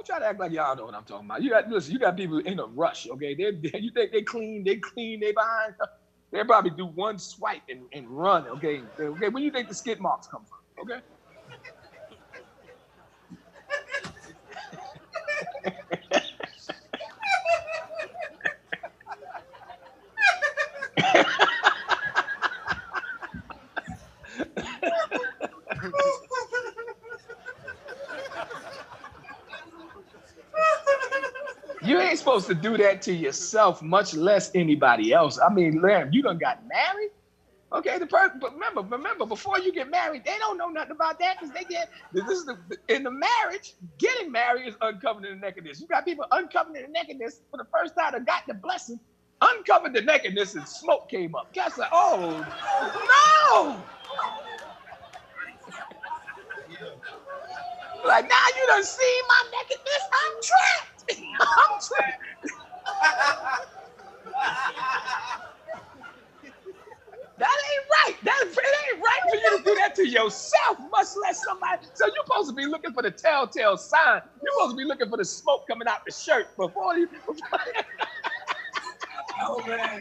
Don't try to act like y'all know what I'm talking about. You got people in a rush, okay? You think they clean, they behind. They'll probably do one swipe and run, okay? Okay, where you think the skid marks come from, okay? You ain't supposed to do that to yourself, much less anybody else. I mean, Lamb, you done got married? Okay, but remember, before you get married, they don't know nothing about that because in the marriage, getting married is uncovering the nakedness. You got people uncovering the nakedness for the first time that got the blessing, uncovered the nakedness, and smoke came up. Guys like, oh no! Like, now you done seen my nakedness. I'm trapped. I'm trapped. That ain't right. It ain't right for you to do that to yourself, much less somebody. So you're supposed to be looking for the telltale sign. You're supposed to be looking for the smoke coming out the shirt before you. Oh man.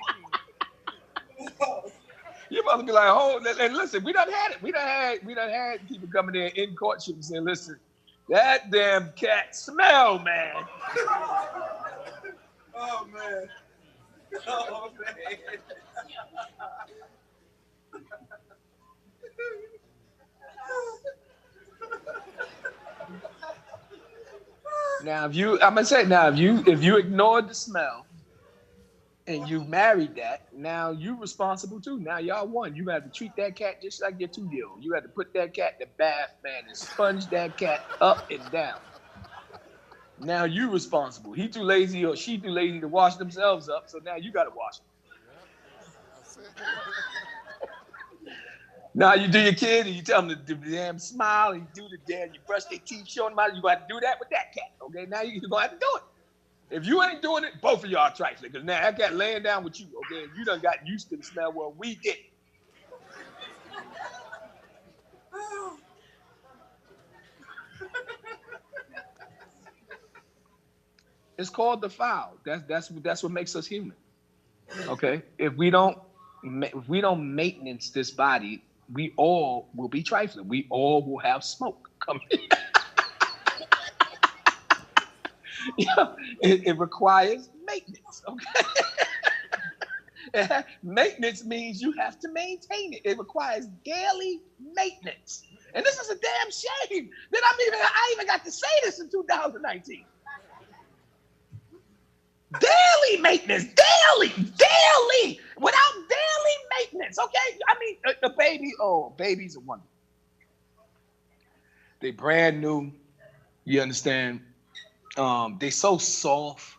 You're supposed to be like, oh, and listen, we done had it. We done had people coming in courtship and saying, listen, that damn cat smell, man. Oh man. Oh man. Now, if you ignored the smell and you married that, now you responsible too. Now y'all won. You have to treat that cat just like your 2-year-old. You have to put that cat in the bath, man, and sponge that cat up and down. Now you responsible. He too lazy or she too lazy to wash themselves up, so now you got to wash them. Now you do your kid and you tell them to do the damn smile and you brush their teeth, show them how you got to do that with that cat. Okay, now you're going to have to do it. If you ain't doing it, both of y'all are trifling. Because now that cat laying down with you, okay, you done got used to the smell where we didn't. It's called the foul. That's what makes us human. Okay, if we don't maintenance this body, we all will be trifling. We all will have smoke coming. Yeah, it requires maintenance. Okay, maintenance means you have to maintain it. It requires daily maintenance, and this is a damn shame that I even got to say this in 2019. Daily maintenance, daily, without daily maintenance, okay? I mean, a baby, babies are wonderful. They brand new, you understand? They so soft.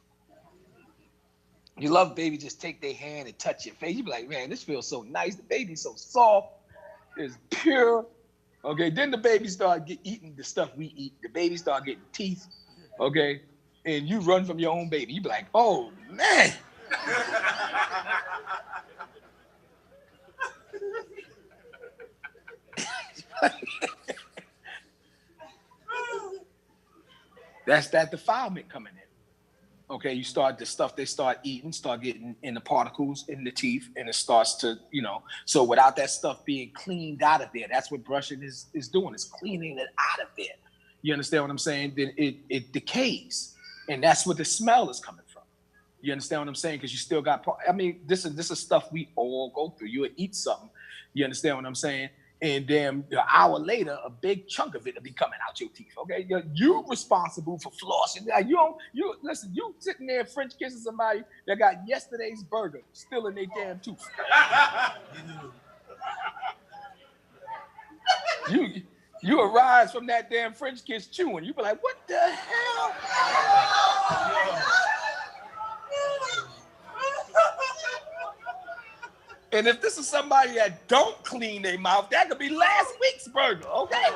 You love baby, just take their hand and touch your face. You be like, man, this feels so nice. The baby's so soft, it's pure. Okay, then the baby start eating the stuff we eat. The baby start getting teeth, okay? And you run from your own baby. You be like, oh, man. That's that defilement coming in. Okay, you start the stuff they start eating, start getting in the particles in the teeth, and it starts to, so without that stuff being cleaned out of there, that's what brushing is doing. It's cleaning it out of there. You understand what I'm saying? Then it decays. And that's where the smell is coming from. You understand what I'm saying? Because you still got, this is stuff we all go through. You would eat something. You understand what I'm saying? And then an hour later, a big chunk of it will be coming out your teeth. Okay, you responsible for flossing. You listen. You sitting there French kissing somebody that got yesterday's burger still in their damn tooth. You arise from that damn French kiss chewing. You be like, what the hell? And if this is somebody that don't clean their mouth, that could be last week's burger, okay?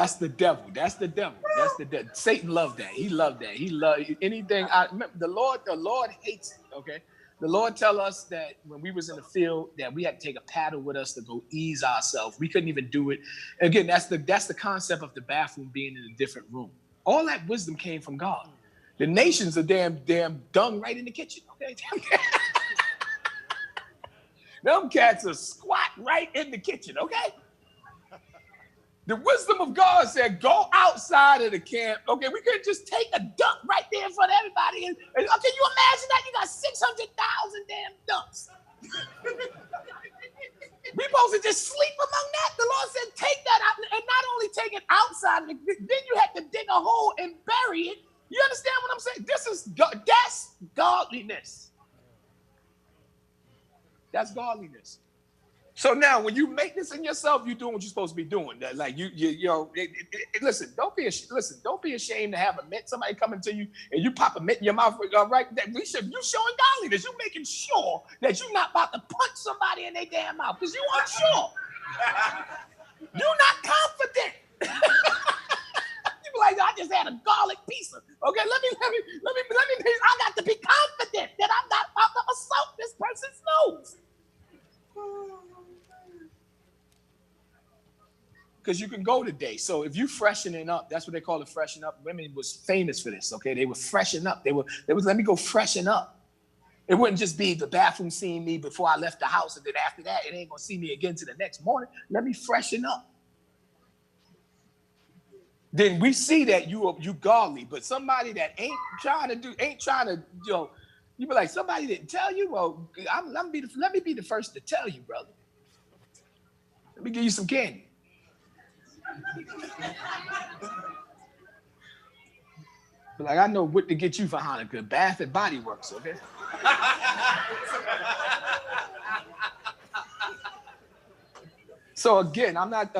That's the devil. That's the devil. That's the devil. Satan loved that. He loved that. He loved anything. The Lord hates it. Okay. The Lord tell us that when we was in the field that we had to take a paddle with us to go ease ourselves. We couldn't even do it. Again, that's the concept of the bathroom being in a different room. All that wisdom came from God. The nations are damn dung right in the kitchen. Okay. Them cats are squat right in the kitchen. Okay. The wisdom of God said, go outside of the camp. Okay, we couldn't just take a dump right there in front of everybody. And can you imagine that? You got 600,000 damn dumps. We supposed to just sleep among that? The Lord said, take that out. And not only take it outside, then you had to dig a hole and bury it. You understand what I'm saying? That's godliness. That's godliness. So now, when you make this in yourself, you're doing what you're supposed to be doing. Like listen. Don't be ashamed to have a mint. Somebody coming to you and you pop a mint in your mouth. Right? You showing godliness. You're making sure that you're not about to punch somebody in their damn mouth because you aren't sure. You're not confident. You be like, I just had a garlic pizza. Okay, let me. I got to be confident that I'm not about to assault this person's nose. Because you can go today. So if you freshening up, that's what they call it, freshen up. Women was famous for this, okay? They would freshen up. They would let me go freshen up. It wouldn't just be the bathroom seeing me before I left the house, and then after that, it ain't gonna see me again to the next morning. Let me freshen up. Then we see that you godly, but somebody that ain't trying to, you be like, somebody didn't tell you. Well, let me be the first to tell you, brother. Let me give you some candy. But like, I know what to get you for Hanukkah. Bath and Body Works, okay? So again, I'm not.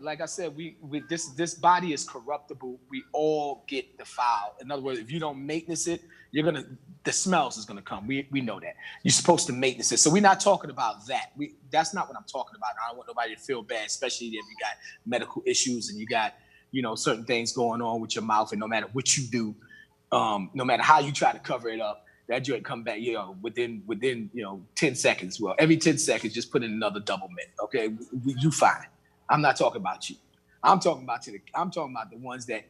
Like I said, we this body is corruptible. We all get defiled. In other words, if you don't maintenance it, the smells is gonna come. We know that. You're supposed to maintenance it. So we're not talking about that. That's not what I'm talking about. I don't want nobody to feel bad, especially if you got medical issues and you got certain things going on with your mouth, and no matter what you do, no matter how you try to cover it up, that joint come back, within 10 seconds. Well, every 10 seconds, just put in another double mint. Okay, you fine. I'm not talking about you. I'm talking about the ones that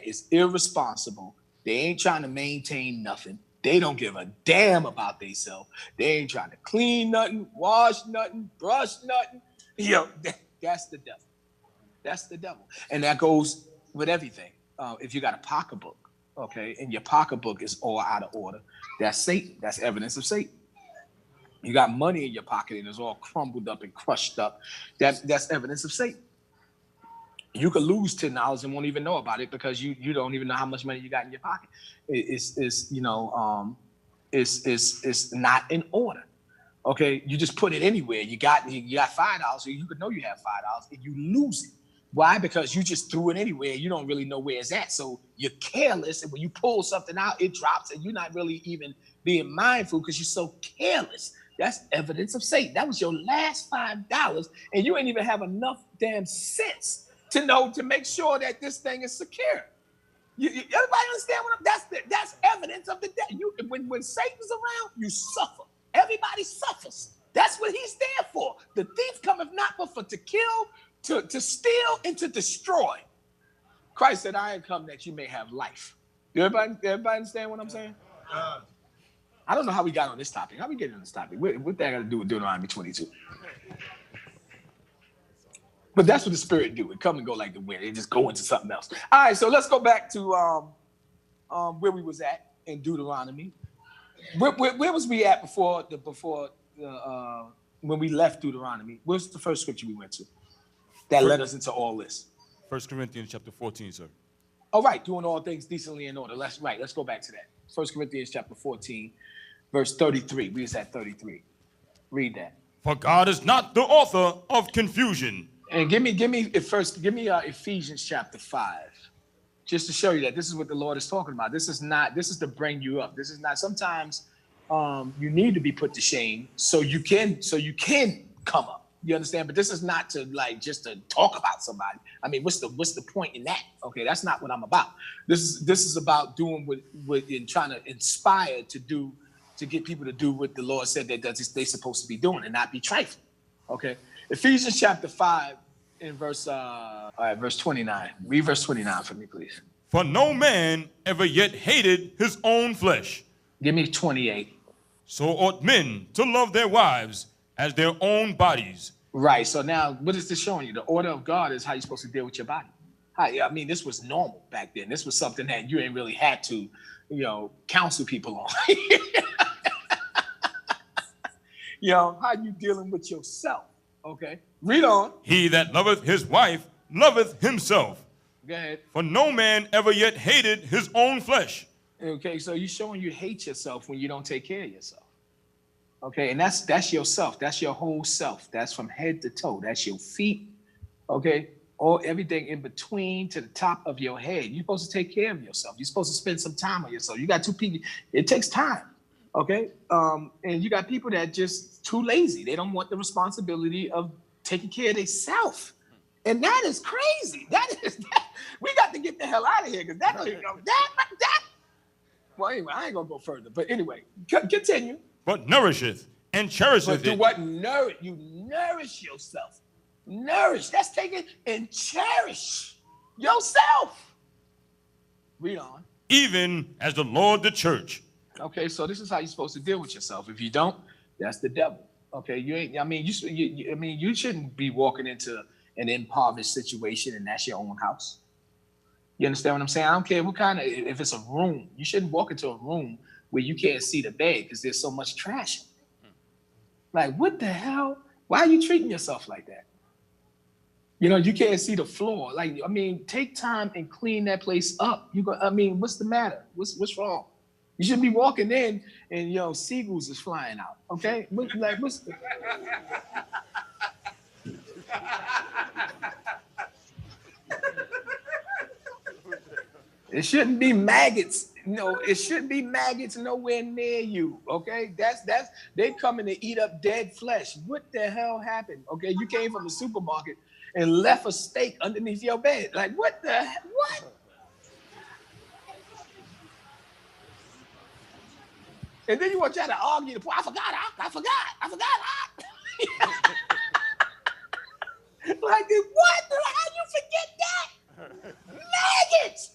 is irresponsible. They ain't trying to maintain nothing. They don't give a damn about themselves. They ain't trying to clean nothing, wash nothing, brush nothing. That's the devil. That's the devil. And that goes with everything. If you got a pocketbook, okay, and your pocketbook is all out of order, that's Satan. That's evidence of Satan. You got money in your pocket and it's all crumbled up and crushed up. That's evidence of Satan. You could lose $10 and won't even know about it because you don't even know how much money you got in your pocket. It's not in order. Okay, you just put it anywhere. You got $5, so you could know you have $5 and you lose it. Why? Because you just threw it anywhere. You don't really know where it's at. So you're careless, and when you pull something out, it drops, and you're not really even being mindful because you're so careless. That's evidence of Satan. That was your last $5, and you ain't even have enough damn sense to make sure that this thing is secure. Everybody understand that's evidence of the devil. When Satan's around, you suffer. Everybody suffers. That's what he's there for. The thief cometh not but for to kill, to steal, and to destroy. Christ said, I ain't come that you may have life. Everybody understand what I'm saying? I don't know how we got on this topic. How we get on this topic? What that got to do with Deuteronomy 22? But that's what the Spirit do. It come and go like the wind. It just go into something else. All right, so let's go back to where we was at in Deuteronomy. Where was we at before when we left Deuteronomy? Where's the first scripture we went to that led us into all this? 1 Corinthians chapter 14, sir. All right, doing all things decently in order. Let's go back to that. 1 Corinthians chapter 14, verse 33. We was at 33. Read that. For God is not the author of confusion. And give me Ephesians chapter 5, just to show you that this is what the Lord is talking about. This is to bring you up. This is not. Sometimes you need to be put to shame so you can come up. You understand? But this is not to like just to talk about somebody. I mean, what's the point in that? Okay, that's not what I'm about. This is about doing what in trying to inspire to get people to do what the Lord said that they're supposed to be doing and not be trifling. Okay, Ephesians chapter 5 in verse 29. Read verse 29 for me, please. For no man ever yet hated his own flesh. Give me 28. So ought men to love their wives as their own bodies. Right. So now, what is this showing you? The order of God is how you're supposed to deal with your body. I mean, this was normal back then. This was something that you ain't really had to, counsel people on. How you dealing with yourself? Okay. Read on. He that loveth his wife loveth himself. Go ahead. For no man ever yet hated his own flesh. Okay, so you're showing you hate yourself when you don't take care of yourself. Okay, and that's yourself. That's your whole self. That's from head to toe. That's your feet. Okay, or everything in between to the top of your head. You're supposed to take care of yourself. You're supposed to spend some time on yourself. You got two people. It takes time. Okay, and you got people that just too lazy. They don't want the responsibility of taking care of themselves. And that is crazy. We got to get the hell out of here because that. Well, anyway, I ain't gonna go further. But anyway, continue. But nourisheth and cherisheth but do it. what nourish? You nourish yourself. Nourish. That's taking and cherish yourself. Read on. Even as the Lord the church. Okay, so this is how you're supposed to deal with yourself. If you don't, that's the devil. Okay, you ain't. I mean, you shouldn't be walking into an impoverished situation and that's your own house. You understand what I'm saying? I don't care what kind of, if it's a room, you shouldn't walk into a room where you can't see the bed because there's so much trash in it. Like, what the hell? Why are you treating yourself like that? You can't see the floor. Like, I mean, take time and clean that place up. What's the matter? What's wrong? You shouldn't be walking in and, seagulls is flying out, okay? What's the... It shouldn't be maggots. No, it shouldn't be maggots nowhere near you. Okay, that's they coming to eat up dead flesh. What the hell happened? Okay, you came from the supermarket and left a steak underneath your bed. Like what? And then you want y'all to argue the point. I forgot. Like what? How you forget that? Maggots!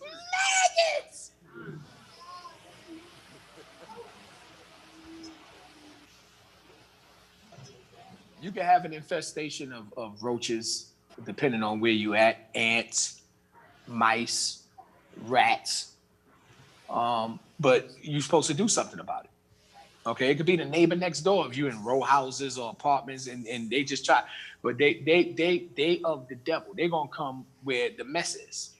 You can have an infestation of roaches, depending on where you at, ants, mice, rats. But you're supposed to do something about it. Okay, it could be the neighbor next door if you're in row houses or apartments and they just try, but they of the devil. They're gonna come where the mess is.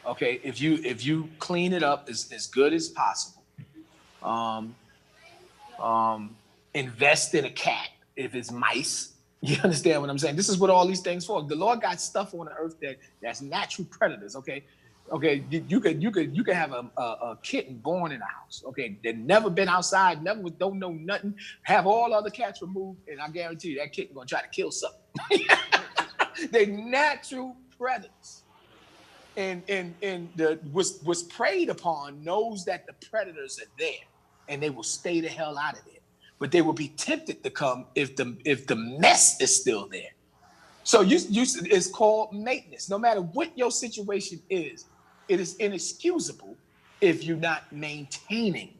Okay, if you clean it up as good as possible, invest in a cat if it's mice. You understand what I'm saying? This is what all these things for. The Lord got stuff on the earth that's natural predators. Okay, you could have a kitten born in a house. Okay, that never been outside, don't know nothing. Have all other cats removed, and I guarantee you that kitten gonna try to kill something. They're natural predators. And what's preyed upon knows that the predators are there, and they will stay the hell out of there. But they will be tempted to come if the mess is still there. So it's called maintenance. No matter what your situation is, it is inexcusable if you're not maintaining